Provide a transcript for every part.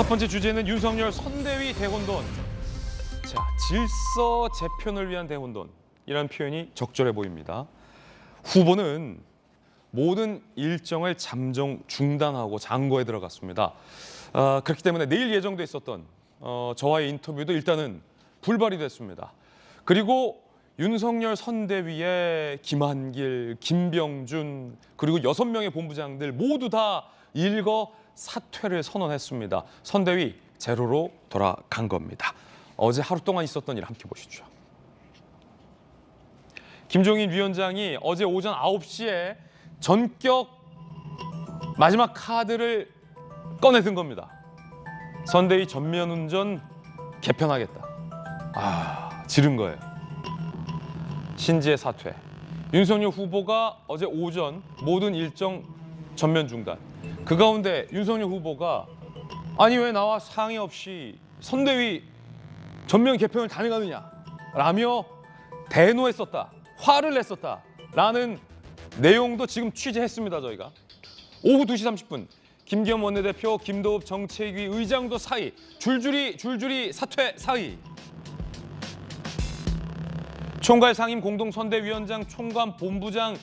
첫 번째 주제는 윤석열 선대위 대혼돈. 자, 질서 재편을 위한 대혼돈이라는 표현이 적절해 보입니다. 후보는 모든 일정을 잠정 중단하고 장고에 들어갔습니다. 그렇기 때문에 내일 예정돼 있었던 저와의 인터뷰도 일단은 불발이 됐습니다. 그리고 윤석열 선대위의 김한길, 김병준 그리고 6명의 본부장들 모두 다 일거 사퇴를 선언했습니다. 선대위 제로로 돌아간 겁니다. 어제 하루 동안 있었던 일 함께 보시죠. 김종인 위원장이 어제 오전 9시에 전격 마지막 카드를 꺼내든 겁니다. 선대위 전면운전 개편하겠다. 지른 거예요. 신지의 사퇴. 윤석열 후보가 어제 오전 모든 일정 전면 중단. 그 가운데 윤석열 후보가 아니 왜 나와 상의 없이 선대위 전면 개편을 단행하느냐 라며 대노했었다. 화를 냈었다라는 내용도 지금 취재했습니다. 저희가. 오후 2시 30분 김기현 원내대표, 김도읍 정책위 의장도 사의, 줄줄이 사퇴 사의. 총괄 상임 공동선대위원장, 총감 본부장,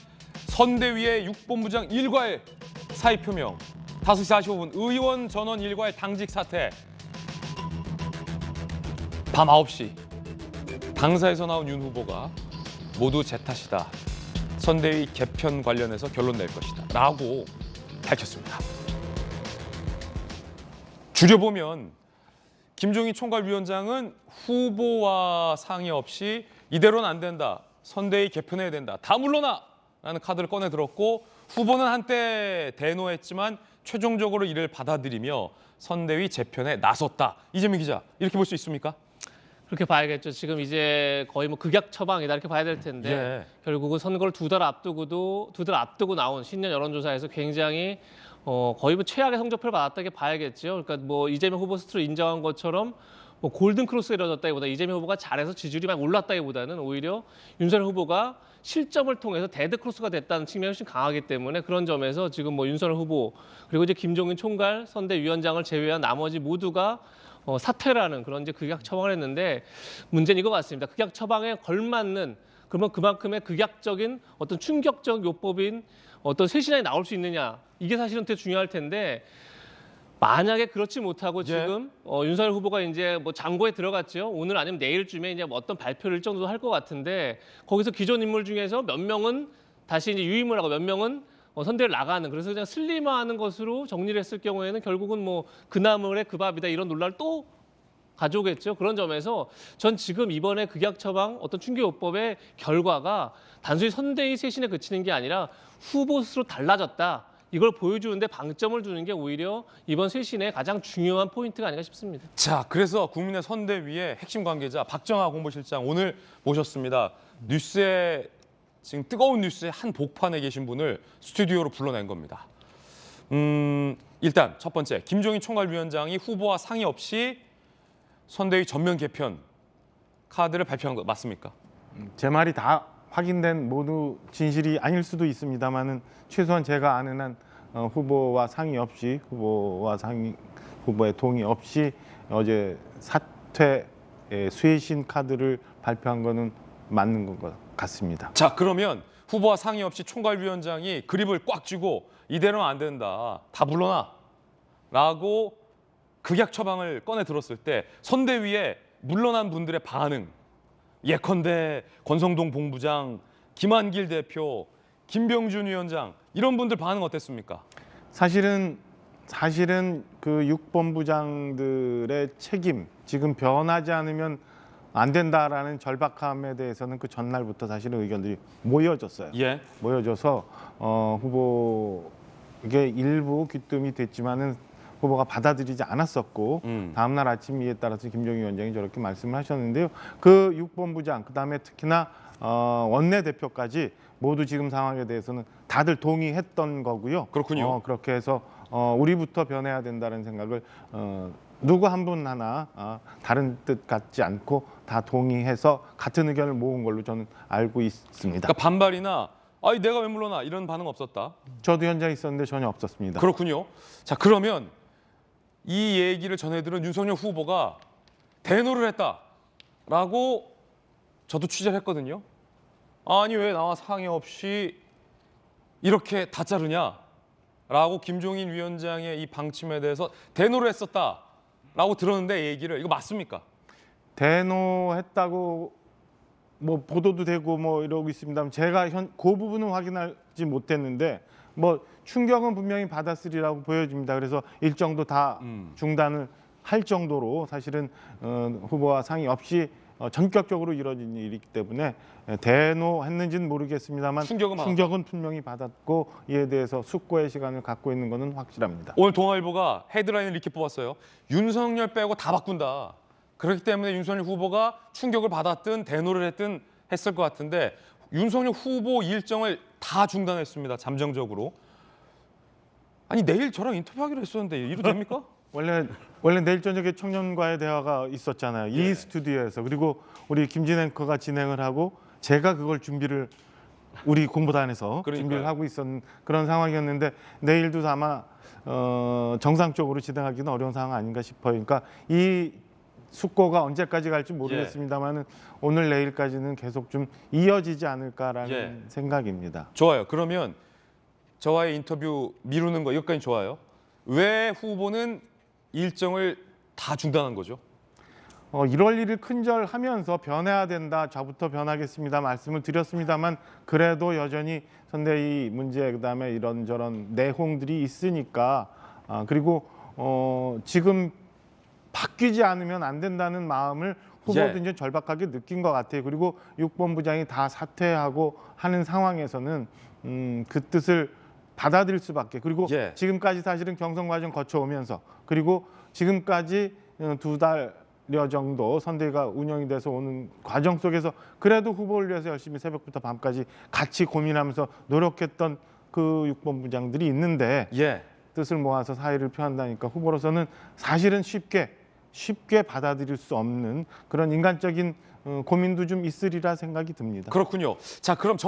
선대위의 6본부장 일괄 사의 표명. 5시 45분 의원 전원 일괄 당직 사퇴. 밤 9시 당사에서 나온 윤 후보가 모두 제 탓이다. 선대위 개편 관련해서 결론 낼 것이다. 라고 밝혔습니다. 줄여보면 김종인 총괄위원장은 후보와 상의 없이 이대로는 안 된다. 선대위 개편해야 된다. 다 물러나! 라는 카드를 꺼내 들었고 후보는 한때 대노했지만 최종적으로 이를 받아들이며 선대위 재편에 나섰다. 이재명 기자, 이렇게 볼 수 있습니까? 그렇게 봐야겠죠. 지금 이제 거의 뭐 극약 처방이다 이렇게 봐야 될 텐데 예. 결국은 선거를 두 달 앞두고 나온 신년 여론조사에서 굉장히 거의 뭐 최악의 성적표를 받았다게 봐야겠죠. 그러니까 뭐 이재명 후보 스스로 인정한 것처럼 뭐 골든 크로스가 이뤄졌다기보다 이재명 후보가 잘해서 지지율이 많이 올랐다기보다는 오히려 윤석열 후보가 실점을 통해서 데드 크로스가 됐다는 측면이 훨씬 강하기 때문에 그런 점에서 지금 뭐 윤석열 후보 그리고 이제 김종인 총괄 선대위원장을 제외한 나머지 모두가 사퇴라는 그런 이제 극약 처방을 했는데 문제는 이거 같습니다. 극약 처방에 걸맞는 그러면 그만큼의 극약적인 어떤 충격적 요법인 어떤 쇄신안이 나올 수 있느냐 이게 사실은 되게 중요할 텐데 만약에 그렇지 못하고 지금 윤석열 후보가 이제 뭐 장고에 들어갔죠. 오늘 아니면 내일쯤에 이제 뭐 어떤 발표를 정도 할 것 같은데 거기서 기존 인물 중에서 몇 명은 다시 이제 유임을 하고 몇 명은 선대를 나가는 그래서 그냥 슬림화하는 것으로 정리를 했을 경우에는 결국은 뭐 그 나물에 그 밥이다 이런 논란을 또 가져오겠죠. 그런 점에서 전 지금 이번에 극약 처방 어떤 충격요법의 결과가 단순히 선대위 쇄신에 그치는 게 아니라 후보 스스로 달라졌다. 이걸 보여주는데 방점을 두는 게 오히려 이번 쇄신의 가장 중요한 포인트가 아닌가 싶습니다. 자, 그래서 국민의 선대위의 핵심 관계자 박정하 공보실장 오늘 모셨습니다. 뉴스에 지금 뜨거운 뉴스의 한 복판에 계신 분을 스튜디오로 불러낸 겁니다. 일단 첫 번째 김종인 총괄위원장이 후보와 상의 없이 선대위 전면 개편 카드를 발표한 거 맞습니까? 제 말이 다 확인된 모두 진실이 아닐 수도 있습니다만은 최소한 제가 아는 한 후보와 상의 없이 후보의 동의 없이 어제 사퇴 쇄신 카드를 발표한 거는 맞는 것 같습니다. 자, 그러면 후보와 상의 없이 총괄위원장이 그립을 꽉 쥐고 이대로는 안 된다. 다 물러나. 라고 극약 처방을 꺼내 들었을 때 선대위에 물러난 분들의 반응. 예컨대 권성동 본부장, 김한길 대표, 김병준 위원장 이런 분들 반응 어땠습니까? 사실은 그 6본부장들의 책임 지금 변하지 않으면 안 된다라는 절박함에 대해서는 그 전날부터 사실은 의견들이 모여졌어요. 예. 모여져서 후보에게 일부 귀뜸이 됐지만은 후보가 받아들이지 않았었고 다음날 아침 이에 따라서 김종인 위원장이 저렇게 말씀을 하셨는데요. 그 6본부장 그다음에 특히나 원내대표까지 모두 지금 상황에 대해서는 다들 동의했던 거고요. 그렇군요. 그렇게 해서 우리부터 변해야 된다는 생각을 누구 한 분 하나 다른 뜻 같지 않고 다 동의해서 같은 의견을 모은 걸로 저는 알고 있습니다. 그러니까 반발이나 아니 내가 왜 물러나 이런 반응 없었다. 저도 현장에 있었는데 전혀 없었습니다. 그렇군요. 자, 그러면 이 얘기를 전해들은 윤석열 후보가 대노를 했다라고 저도 취재를 했거든요. 아니 왜 나와 상의 없이 이렇게 다 자르냐라고 김종인 위원장의 이 방침에 대해서 대노를 했었다라고 들었는데 얘기를 이거 맞습니까? 대노했다고 뭐 보도도 되고 뭐 이러고 있습니다만 제가 그 부분은 확인하지 못했는데 뭐 충격은 분명히 받았으리라고 보여집니다. 그래서 일정도 다 중단을 할 정도로 사실은 후보와 상의 없이 전격적으로 이뤄진 일이기 때문에 대노했는지는 모르겠습니다만 충격은 분명히 받았고 이에 대해서 숙고의 시간을 갖고 있는 것은 확실합니다. 오늘 동아일보가 헤드라인을 이렇게 뽑았어요. 윤석열 빼고 다 바꾼다. 그렇기 때문에 윤석열 후보가 충격을 받았든 대노를 했든 했을 것 같은데 윤석열 후보 일정을 다 중단했습니다. 잠정적으로. 아니 내일 저랑 인터뷰하기로 했었는데 이래도 됩니까? 원래 내일 저녁에 청년과의 대화가 있었잖아요. 이 스튜디오에서. 그리고 우리 김진 앵커가 진행을 하고 제가 그걸 준비를 우리 공보단에서 준비를 하고 있었는 그런 상황이었는데 내일도 아마 정상적으로 진행하기는 어려운 상황 아닌가 싶어요. 그러니까 이 숙고가 언제까지 갈지 모르겠습니다만은 오늘 내일까지는 계속 좀 이어지지 않을까라는 생각입니다. 좋아요. 그러면 저와의 인터뷰 미루는 거 이것까지 좋아요. 왜 후보는 일정을 다 중단한 거죠? 1월 1일 큰절하면서 변해야 된다. 저부터 변하겠습니다. 말씀을 드렸습니다만 그래도 여전히 선대위 문제 그다음에 이런저런 내홍들이 있으니까 그리고 지금 바뀌지 않으면 안 된다는 마음을 후보도 이제 절박하게 느낀 것 같아요. 그리고 6번 부장이 다 사퇴하고 하는 상황에서는 그 뜻을 받아들일 수밖에. 그리고 지금까지 사실은 경선 과정 거쳐오면서 그리고 지금까지 2달여 정도 선대위가 운영이 돼서 오는 과정 속에서 그래도 후보를 위해서 열심히 새벽부터 밤까지 같이 고민하면서 노력했던 그 6번 부장들이 있는데 뜻을 모아서 사의를 표한다니까 후보로서는 사실은 쉽게 받아들일 수 없는 그런 인간적인 고민도 좀 있으리라 생각이 듭니다. 그렇군요. 자, 그럼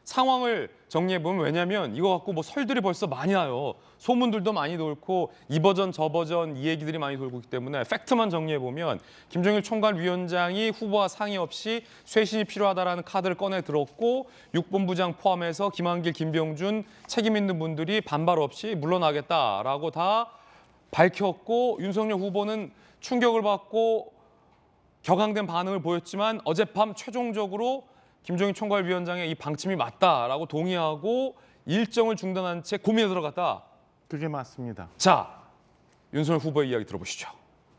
상황을 정리해보면 왜냐하면 이거 갖고 뭐 설들이 벌써 많이 나요. 소문들도 많이 돌고 이 버전 저 버전 이 얘기들이 많이 돌고 있기 때문에 팩트만 정리해보면 김종일 총괄위원장이 후보와 상의 없이 쇄신이 필요하다라는 카드를 꺼내 들었고 6번 부장 포함해서 김한길, 김병준 책임 있는 분들이 반발 없이 물러나겠다라고 다 밝혔고 윤석열 후보는 충격을 받고 격앙된 반응을 보였지만 어젯밤 최종적으로 김종인 총괄위원장의 이 방침이 맞다라고 동의하고 일정을 중단한 채 고민에 들어갔다. 그게 맞습니다. 자, 윤석열 후보의 이야기 들어보시죠.